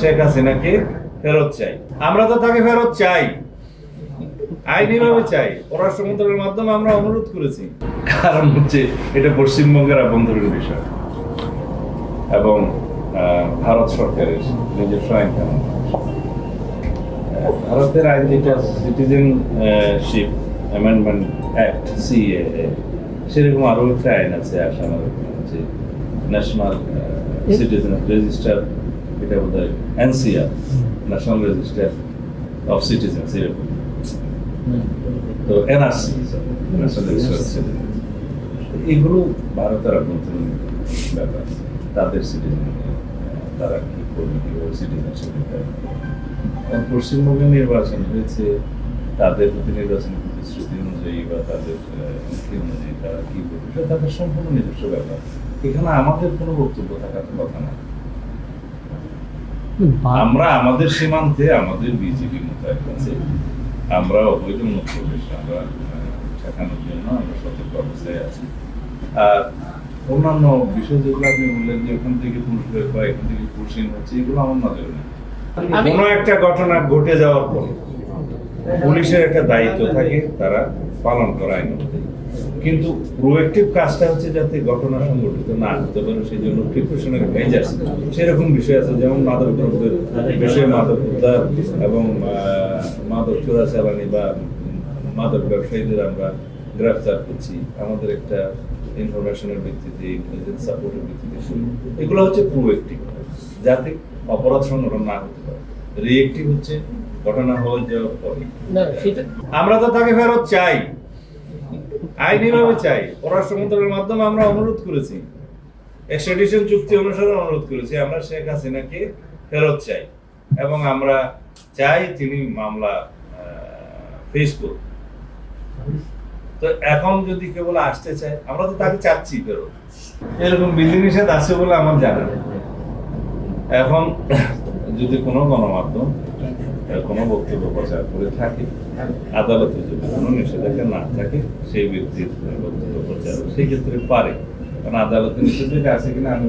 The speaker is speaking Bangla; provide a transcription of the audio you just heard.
শেখ হাসিনাকে ফেরত চাই। আমরা তো তাকে ফেরত চাই, আইনিভাবে চাই। পররাষ্ট্র মন্ত্রণালয়ের মাধ্যমে আমরা অনুরোধ করেছি। কারণ হচ্ছে এটা পশ্চিমবঙ্গের আভ্যন্তরীণ বিষয় এবং ভারত সরকারের নিজস্ব আইন কানুন। ভারতের আইন যেটা সিটিজেনশিপ অ্যামেন্ডমেন্ট অ্যাক্ট সিএএ, সেরকম আরো একটা আইন আছে আসামের, যে ন্যাশনাল সিটিজেন রেজিস্টার, এটা বোধ হয় NCR, national register of citizens, এরকম। তো NRC, national register of citizens, এগুলো ভারতের আভ্যন্তরীণ ব্যাপার। তাদের সিটিজেন তারা কি করবে, কিভাবে সিটিজেনশিপ দিতে। পশ্চিমবঙ্গের নির্বাচন হয়েছে তাদের প্রতি নির্বাচনী প্রতিশ্রুতি অনুযায়ী বা তাদের নীতি অনুযায়ী তারা কি করবে, তাদের সম্পূর্ণ নিজস্ব ব্যাপার। এখানে আমাদের কোনো বক্তব্য থাকার কথা না। আমরা আমাদের সীমান্তে আমাদের বিজিবি মোতায়েন আছে, আমরা অবৈধ অনুপ্রবেশ আমরা ঠেকানোর জন্য আমরা সতর্ক অবস্থায় আছি। আর অন্যান্য বিষয় যেগুলো আপনি বললেন যে ওখান থেকে পুরুষ বা এখান থেকে পুরুষহীন হচ্ছে, এগুলো আমার নজরে নেই। কোনো একটা ঘটনা ঘটে যাওয়ার পরে পুলিশের একটা দায়িত্ব থাকে, তারা পালন করা আইন অনুযায়ী। কিন্তু প্রোঅ্যাক্টিভ কাজটা হচ্ছে যাতে ঘটনা সংঘটিত না হতে পারে, সেই জন্য প্রিপারেশনের মেজার্স সেরকম বিষয় আছে, যেমন মাদক দ্রব্যের বিষয়ে মাদক উদ্ধার এবং মাদক চোরাচালানি বা মাদক ব্যবসায়ীদের আমরা গ্রেফতার করছি আমাদের একটা ইনফরমেশনের ভিত্তিতে, ইন্টেলিজেন্স সাপোর্টের ভিত্তিতে। এগুলো হচ্ছে প্রোঅ্যাক্টিভ, যাতে অপরাধ সংগঠন না হতে পারে। রিঅ্যাক্টিভ হচ্ছে ঘটনা হয়ে যাওয়ার পরে। আমরা তো তাকে ফেরত চাই, আইনিভাবে চাই। পররাষ্ট্র মন্ত্রণালয়ের মাধ্যমে আমরা অনুরোধ করেছি, এক্সট্রাডিশন চুক্তি অনুসারে অনুরোধ করেছি। আমরা শেখ হাসিনাকে ফেরত চাই এবং আমরা চাই তিনি মামলা ফেস করুন। তো এখন যদি কেবল আসতে চায়, আমরা তো তাকে চাচ্ছি ফেরত। এরকম বিধিনিষেধ আছে বলে আমার জানা নেই। এখন যদি কোনো গণমাধ্যম কোনো বক্তব্য প্রচার করে থাকে, আদালতে যদি কোনো নিষেধাজ্ঞা না থাকে সেই ব্যক্তির বক্তব্য প্রচার, সেই ক্ষেত্রে পারে। কারণ আদালতে নিষেধাজ্ঞা আছে কিনা আমি